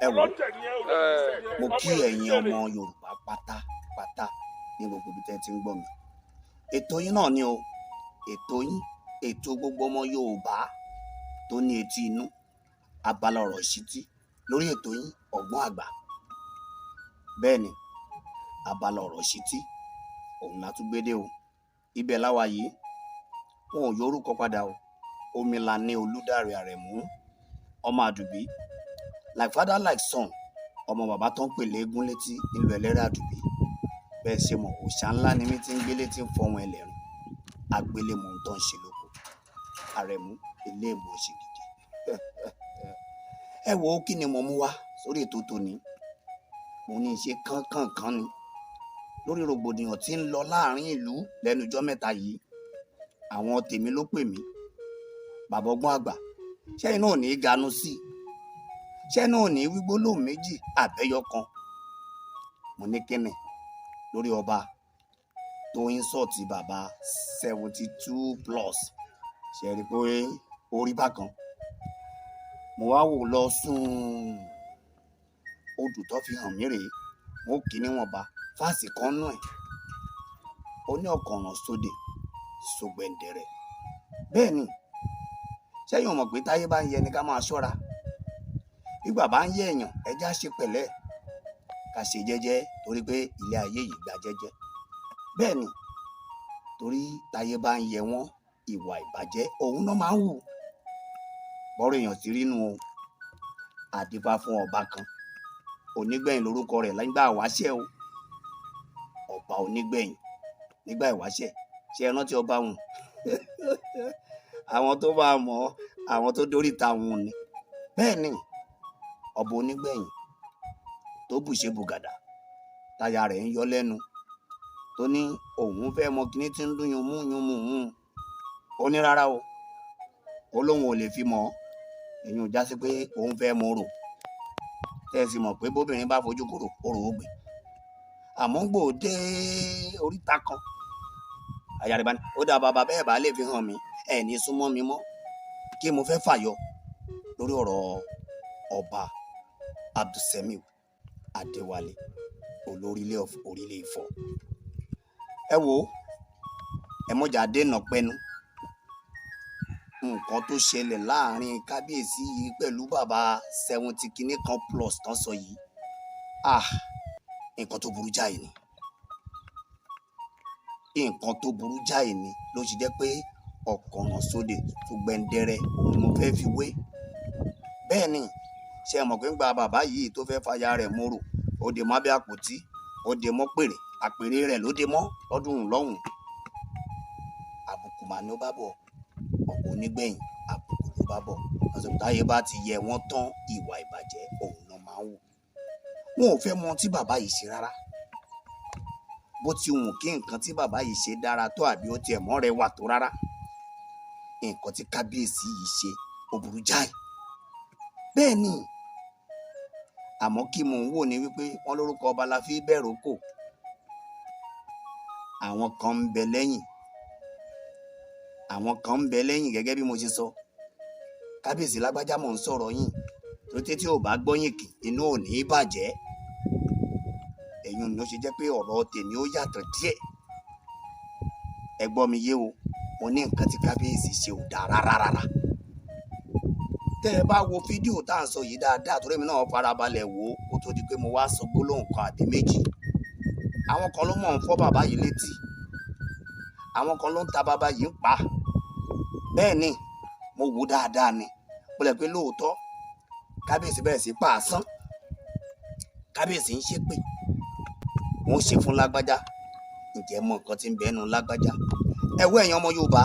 ẹ wò mo kí ẹ̀yin ọmọ Yorùbá pátápátá ní gbogbo ibi tẹ́ ti ń gbọ́ mi. Ètò yín náà ni o, ètò yín, ètò gbogbo ọmọ Yorùbá tó ní etí inú, abala ọ̀rọ̀ ìṣítí lórí ètò yín ọgbọ́n àgbà. Bẹ́ẹ̀ ni, abala ọ̀rọ̀ ìṣítí òun la tún gbédè o. Ibẹ̀ láwa yìí, wọn ò yorúkọ padà o. Omilani Olúdáre Àrẹ̀mú, ọmọ Àdùbí, like father like son, ọmọ bàbá tó ń pè léegun létí nílùú Ẹlẹ́rẹ̀ Àdùbí. Bẹ́ẹ̀ ṣe mọ̀, òòṣà ńlá ni mí tí ń gbé létí ń fọhùn ẹlẹ́rìn, agbélé mọ̀ tó ń ṣe lóko. Àrẹ̀mú ilé ìmọ̀ ṣe gidi. Ẹ wo kí ni mo mú wá sórí ètò tòní. Mo ní ṣe kánkànkán ni lórí rògbòdìyàn tí ń lọ láàrin ìlú lẹ́nu ọjọ́ mẹ́ta yìí. Àwọn tèmi ló pè mí, bàbá ọgbọ́n àgbà, ṣẹ́yìn náà ní í ganu sí i, ṣẹ́yìn náà ní í wí gbólóhùn méjì àbẹ́yọ kan. Mo ní kíni lórí ọba tó ń sọ̀tì bàbá 72+, ṣe rí pé orí bákan. Mo wá wò lọ sùn, odù tó fi hàn mí rèé, mo kì í níwọ̀nba fásì kan nú ẹ̀. Ó ní ọ̀kànràn sóde sògbẹ̀ǹdẹ̀rẹ̀. Bẹ́ẹ̀ ni, ṣẹ́yìn ò mọ̀ pé táyé bá ń yẹ ni ká máa ṣọ́ra. Bí bàbá ń yẹ èèyàn, ẹja ṣe pẹ̀lẹ́, ká ṣe jẹ́jẹ́ torí pé ilé ayé yìí gba jẹ́jẹ́. Bẹ́ẹ̀ ni, torí táyé bá ń yẹ wọ́n, ìwà ìbàjẹ́ òun náà máa ń hù. Bọ́rọ̀ èèyàn ti rí nu o. Àdìbá fún ọba kan, Onígbẹ̀yìn lórúkọ rẹ̀ nígbà ìwáṣẹ̀ o. Ọba Onígbẹ̀yìn nígbà ìwáṣẹ̀, ṣe ẹ rántí ọba wọn? Àwọn tó bá mọ̀, àwọn tó dóríta wọn ni. Bẹ́ẹ̀ ni, ọba Onígbẹ̀yìn tó bùṣe bùgàdà, táyà rẹ̀ ń yọ lẹ́nu, tó ní òun fẹ́ mọ kíní tí ń dún yunmú yunmú hùn. Ó ní rárá o, ó lóun ò lè fi mọ̀ ọ́. Èyí ò já sí pé òun fẹ́ mọ orò. Tẹ́ ẹ sì mọ̀ pé bóbìnrin bá fojú kúrò, orò ó gbé. Àmọ́ gbòde oríta kan, àyà rẹ̀ bá ní, ó dá bàbá bẹ́ẹ̀ bá lè fi hàn mí, ẹ̀ ní súnmọ́ mi mọ́. Kí mo fẹ́ fàyọ lórí ọ̀rọ̀ ọba Abdulsemiu Adéwálé, olórílẹ̀ of Orílẹ̀ Ifọ̀. Ẹ wo, ẹ mọ̀jà dènà pẹ́nu. Nǹkan tó ṣẹlẹ̀ láàrin kábíyèsí yìí pẹ̀lú bàbá 70+ tán sọ yìí, nǹkan tó burú jáì ni. Nǹkan tó burú jáì ni ló ṣe jẹ́ pé ọ̀kànràn sóde sògbẹ̀ǹdẹ̀rẹ̀ òun mo fẹ́ fi wé. Bẹ́ẹ̀ ni, ṣe mọ̀ pé ń gba bàbá yìí tó fẹ́ fàyà rẹ̀ mọ́rò, ó dè mọ́ abẹ́ àpótí, ó dè mọ́ pèrè, àpèrè rẹ̀ ló dè mọ́ lọ́dún lọ́hùn. Àbùkù mà ní ó bá bọ̀, ọ̀pọ̀ Onígbẹ̀yìn àbùkù ló bá bọ̀. Ọ̀sẹ̀ táyé bá ti yẹ wọ́n tán, ìwà ìbàjẹ́ òun náà máa ń wù. Wọn ò fẹ́ mọ tí bàbá yìí ṣe rárá. Bó ti wù kí nǹkan tí bàbá yìí ṣe dára tó àbí ó tiẹ̀ mọ́ rẹwà tó rárá, nǹkan tí kábíyèsí yìí ṣe ó burú jáì. Bẹ́ẹ̀ ni, àmọ́ kí mò ń wò ní wípé wọ́n lórúkọ ọba la fi bẹ̀rù kò. Àwọn kan ń bẹ lẹ́yìn, àwọn kan ń bẹ lẹ́yìn gẹ́gẹ́ bí mo ṣe sọ. Kábíyèsí lágbájá mò ń sọ̀rọ̀ yín, tó tètè ò bá gbọ́yìn kì, inú ò ní í bàjẹ́. Ẹ̀yin ni ó ṣe jẹ́ pé ọ̀rọ̀ tèmi ó yàtọ̀ díẹ̀. Ẹ gbọ́ mi yé o, mo ní nǹkan tí kábíyèsí ṣe ò dáa rárá. Tẹ́ ẹ bá wo fídíò tá à ń sọ yìí dáadáa, torí mi náà farabalẹ̀ wò ó kó tó di pé mo wá sọ gbólóhùn kan àbí méjì. Àwọn kan ló mọ̀ ń fọ́ bàbá yìí létí, àwọn kan ló ń ta bàbá yìí ń pa. Bẹ́ẹ̀ ni, mo wò dáadáa ni, mo lè pé lóòótọ́ kábíyèsí bẹ̀rẹ̀ sí pàásán, kábíyèsí ń ṣépè, wọ́n ṣe fún lágbájá. Ǹjẹ́ mọ nǹkan tí ń bẹ nínú lágbájá? Ẹ wo ẹ̀yin ọmọ Yorùbá,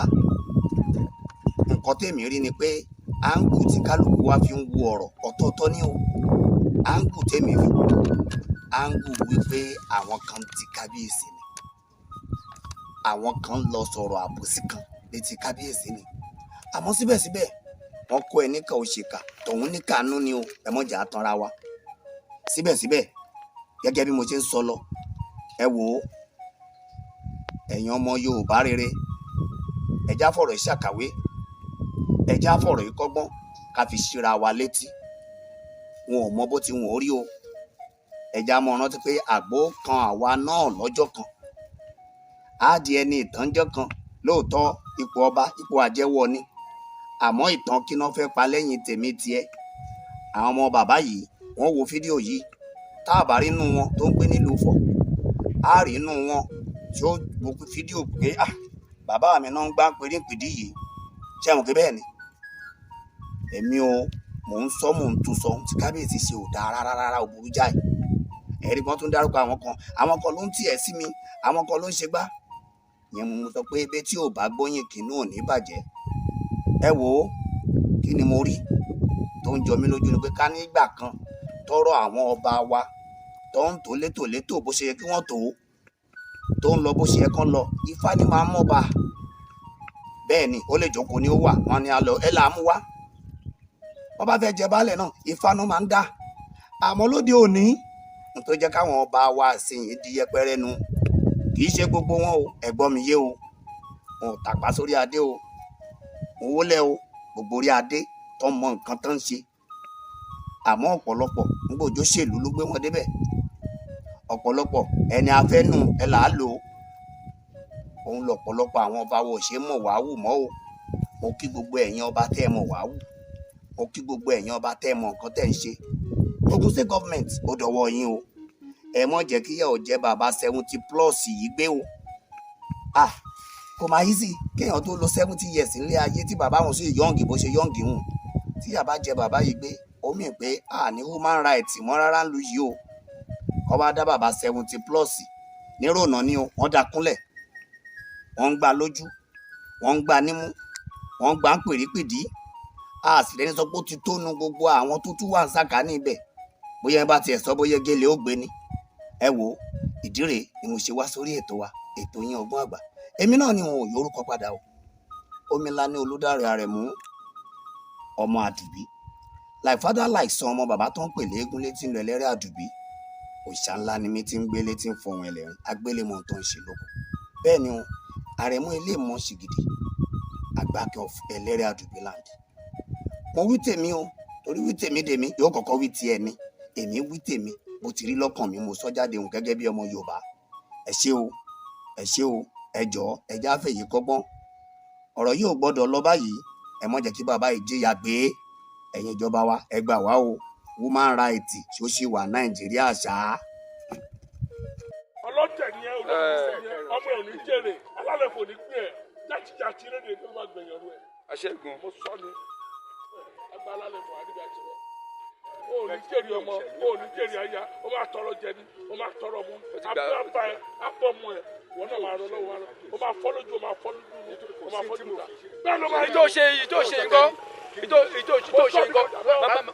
nǹkan tèmi rí ni pé áńgù tí kálukú wa fi ń wo ọ̀rọ̀ ọ̀tọ̀ọ̀tọ̀ ni o. Áńgù tèmi rí, áńgù wípé àwọn kan ti kábíyèsí ni, àwọn kan lọ sọ̀rọ̀ àbòsí kan létí kábíyèsí ni. Àmọ́ síbẹ̀síbẹ̀ wọ́n kó ẹ níkà òṣèkà, tọ̀hún níkà nú ni o, ẹ mọ̀jà tanra wa. Síbẹ̀síbẹ̀, gẹ́gẹ́ bí mo ṣe ń sọ lọ, ẹ wò ó, ẹ̀yin ọmọ Yorùbá rere, ẹjá fọ̀rọ̀ yìí ṣàkàwé, ẹjá fọ̀rọ̀ yìí kọ́gbọ́n, ká fi ṣíra wa létí. wọn ò mọ bó ti wọn ò rí o ẹja mọ rántí pé àgbo kan àwa náà lọ́jọ́ kan á di ẹni ìtànjọ́ kan lóòótọ́ ipò ọba ipò àjẹwọ́ ni àmọ́ ìtàn kí náà fẹ́ pa lẹ́yìn tèmi tiẹ̀ àwọn ọmọ bàbá yìí wọ́n wo fídíò yìí tá a bá rí inú wọn tó ń gbé nílùú Ifọ̀ á rí inú wọn tí ó wo fídíò pé bàbá mi náà ń gbá pérépìdí yìí ṣé àwọn kí bẹ́ẹ̀ ni èmi o mò ń sọ mò ń tún sọ tí kábíyèsí ṣe ò dáa rárá ò burú jáì ẹ̀rí kan tó ń dárúkọ àwọn kan ló ń tiẹ̀ sí mi àwọn kan ló ń ṣe gbá yẹn mo sọ pé ebe tí ò bá gbóyìn kínú ò ní bàjẹ́ ẹ wò ó kí ni mo rí tó ń jọ mí lójú ni pé ká nígbà kan tọrọ àwọn ọba wa tó ń tó létòlétò bó ṣe yẹ kí wọ́n tó ń lọ bó ṣe yẹ kán lọ ifá ni máa ń mọba bẹ́ẹ̀ ni ó lè jókòó ni ó wà wọn ni a lọ ẹ là á mú wá wọ́n bá fẹ́ jẹ baálẹ̀ náà ifá náà máa ń dá àmọ́ lóde òní tó jẹ́ káwọn ọba wa àsìyìn di yẹpẹrẹ nu kì í ṣe gbogbo wọn o ẹ̀gbọ́n mi yé o wọn ò tàpá sórí adé o wọn wólẹ̀ o gbogbo orí adé tó mọ nǹkan tó ń ṣe àmọ́ ọ̀pọ̀lọpọ̀ nígbòjó ṣèlú ló gbé wọn débẹ̀ ọ̀pọ̀lọpọ̀ ẹni afẹ́nu ẹ là á lò ó òun lọ̀pọ̀lọpọ̀ àwọn ọba wo ṣe mọ̀ wá wù mọ́ o mo kí gbogbo ẹ̀yin ọba tẹ́ ẹ mọ̀ wá wù mo kí gbogbo ẹ̀yin ọba tẹ́ ẹ mọ̀ nǹkan tẹ́ ẹ ń ṣe Ogun State government ó dọwọ́ yín o ẹ mọ̀ jẹ́ kí yẹ̀ ò jẹ́ bàbá 70+ yìí gbé o kò máa yí sí kéèyàn tó lo 70 years nílé ayé tí bàbá wọn sì yọ̀ǹgì bó ṣe yọ̀ǹgì hùn tí yàbá jẹ bàbá yìí gbé ó mì pé ní human rights mọ́ rárá ń lu yìí o kọ́ bá dá bàbá 70+ nírònà ni o wọ́n dá kúnlẹ̀ wọ́n ń gbá lójú wọ́n ń gbá nímú wọ́n ń gbá ń pèrípìdí àṣìlẹ́ni sọ pé ó ti tónu gbogbo àwọn tó tún wà ń sàkà níbẹ̀ bóyá ẹ bá tiẹ̀ sọ bóyá gélé ó gbé ni ẹ wo ìdí rèé ni mo ṣe wá sórí ètò wa ètò yín ọgbọ́n àgbà èmi náà ni wọn ò yorúkọ padà o Omilani Olúdáre Àrẹ̀mú ọmọ Àdùbí like father like son ọmọ bàbá tó ń pè léegun létí ń lọ ẹlẹ́rẹ́ Àdùbí òòṣà ńlá ni mi ti ń gbé létí ń fọhùn ẹlẹ́rìn agbélémọ̀ tó ń ṣe lóko bẹ́ẹ̀ ni Àrẹ̀mú ilé ìmọ̀ ṣìgìdì àgbàkẹ́ of ẹlẹ́rẹ́ Àdùbí land mo wí tèmi o torí wí tèmi dèmi yóò kọ́kọ́ wí tiẹ̀ ni èmi wí tèmi bó ti rí lọ́kàn mi mo sọ jáde hùn gẹ́gẹ́ bí ọmọ Yorùbá ẹ ṣé o ẹ jọ̀ọ́ ẹ já fèyí kọ́gbọ́n ọ̀rọ̀ yìí ò gbọ́dọ̀ lọ báyìí ẹ mọ̀ jẹ́ kí bàbá yìí jìyà gbé ẹ̀yin ìjọba wa ẹ gbà wá o woman right ṣó ṣì wà Nàìjíríà ṣá. ọlọ́tẹ̀ ni ẹ ọmọ ẹ̀ ò ní jèrè alálẹ̀ kò ní pín ẹ̀ jákèjádé rédíò tó máa gbẹ̀yàn rẹ̀. aṣẹ́gun mo sọ ni ẹgbẹ́ alálẹ̀ kò àdìbò àti rẹ̀ o ò ní jèrè ọmọ o ò ní jèrè aya o máa tọrọ jẹ ni o máa tọrọ mu abúlé ẹ apọ̀ mu ẹ wọn náà máa rọ lọ́wọ́ ara o máa fọ́ lójú o máa fọ́ lójú o máa fọ́ lójú ta bẹ́ẹ̀ ló máa ìjọ ṣe nǹkan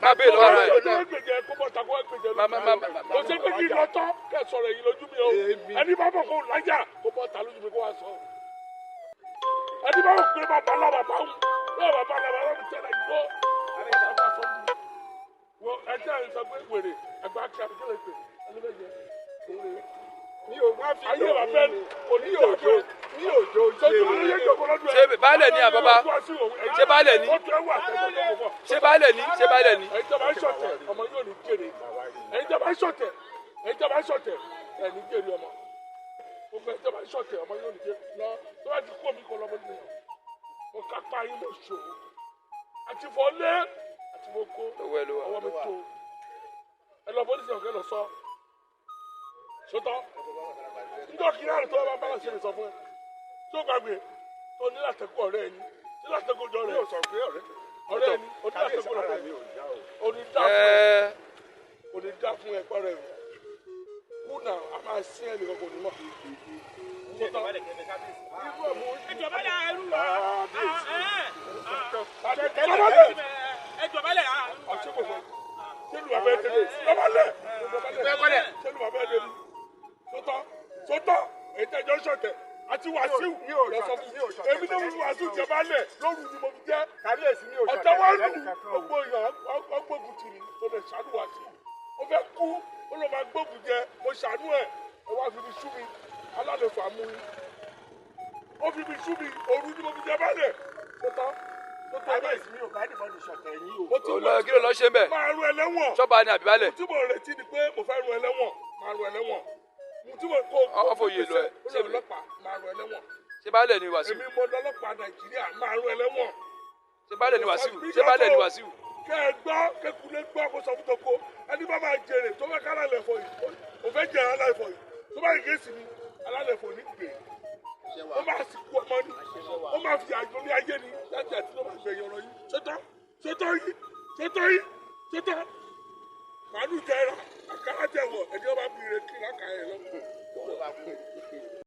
má bèè lọ́wọ́ ara ẹ̀. kò sí pé kí lọ́tọ́ kẹ́ sọ̀rọ̀ èyí lójú mi o ẹni bá bọ̀ kó lájà kó bọ́ ta lójú mi kó wá sọ. ẹni bá wò pé bàbá ńlá bàbá wù bẹ́ẹ̀ bàbá ńlá bàbá mi tẹ̀lé ìgbó àbá sọ mi. wo ẹjẹ́ ẹ̀ sọ pé wèrè ẹgbẹ́ akẹ́kẹ́ kí lè pè ẹni bẹ́ẹ̀ jẹ́ wèrè. mi ò má fi ayé bàbá kò ní òjò ṣé baálẹ̀ ni àbábá ṣé baálẹ̀ ni ṣé baálẹ̀ ni ṣé baálẹ̀ ni. ẹ̀yin jọba ṣọ̀tẹ̀ ọmọ yóò ní jèrè ẹ̀yin jọba ṣọ̀tẹ̀ ẹni jèrè ọmọ gbogbo ẹ̀yin jọba ṣọ̀tẹ̀ ọmọ yóò ní jèrè lọ tó bá ti kú omi kọ lọ́mọdé nìyẹn mo kápá yín lè ṣòro àti fọlé àti mo kó ọwọ́ mi tó ẹ lọ bọ́ nísìnyí ọ̀gá lọ sọ sọtọ́ nígbà kí náà tó bá bá ṣe lè sọ fún ẹ tó gbàgbé tó ní látẹ̀kọ́ ọ̀rẹ́ ẹni ní látẹ̀kọ́ ọ̀rẹ́ ẹni ọ̀rẹ́ ẹni onílàtẹ̀kọ́ ọ̀rẹ́ ẹni onídá fún ẹ pẹ́rẹ́ rẹ kú náà a máa sin ẹnì kan kò ní mọ̀. ìjọba lè ẹrú wa ìjọba lè àṣepọ̀fọ̀ sẹ́lù abẹ́ tẹ̀lé lọ́balẹ̀ sẹ́lù abẹ́ tẹ̀lé sọ́tọ̀ èyí tẹ̀jọ́ ṣọ̀tẹ̀ àti Wàsíù lọ́sọ̀ fún èmi náà wọ́n Wàsíù jẹba lẹ̀ lóru ni mo fi jẹ́ ọ̀tẹ̀ wá lù ọgbọ́n èèyàn ọgbógun tì mí tó lè ṣàánú Wàsíù ó fẹ́ kú ó lọ́ máa gbógun jẹ mo ṣàánú ẹ̀ ẹ wá fi mi sú mi alálẹ̀fọ̀ àmúyí ó fi mi sú mi òru ni mo fi jẹba lẹ̀ kábíyèsí mi ò bá nìbọn ní ṣọ̀tẹ̀ yín o. kí ló lọ ṣe mbẹ. máa rún ẹlẹ́wọ̀n. sọ́ba ni àbíbálẹ̀. tí mo retí ni pé mo fẹ́ rún ẹlẹ́wọ̀n máa rún ẹlẹ́wọ̀n. tí mo kó ọfọyè lọ ẹ. ṣé ọlọ́pàá máa rún ẹlẹ́wọ̀n. ṣé baálẹ̀ ni Wàsíù. èmi mo lọ́lọ́pàá Nàìjíríà máa rún ẹlẹ́wọ̀n. ṣé baálẹ̀ ni Wàsíù. ṣé baálẹ̀ ni Wàsíù. kẹ́ ẹ gbọ́ kékulé gbọ́ kó sọ fún toko ẹni bá máa jèrè tó fẹ́ ká alálẹ̀ fọ yìí ó fẹ́ jẹ alálẹ̀ fọ yìí tó bá yìí sí ni alálẹ̀ fọ ní gbè ó máa sì kú ọmọ ní ó máa fi àjọ ní ayé ni láti àti ló máa gbẹ̀yìn ọ̀rọ̀ yìí ṣètò màálù jẹ́ ra àkàrà jẹ́ wọ̀ ẹni ó bá bí ire kí lákàá ẹ̀ lọ́kùn.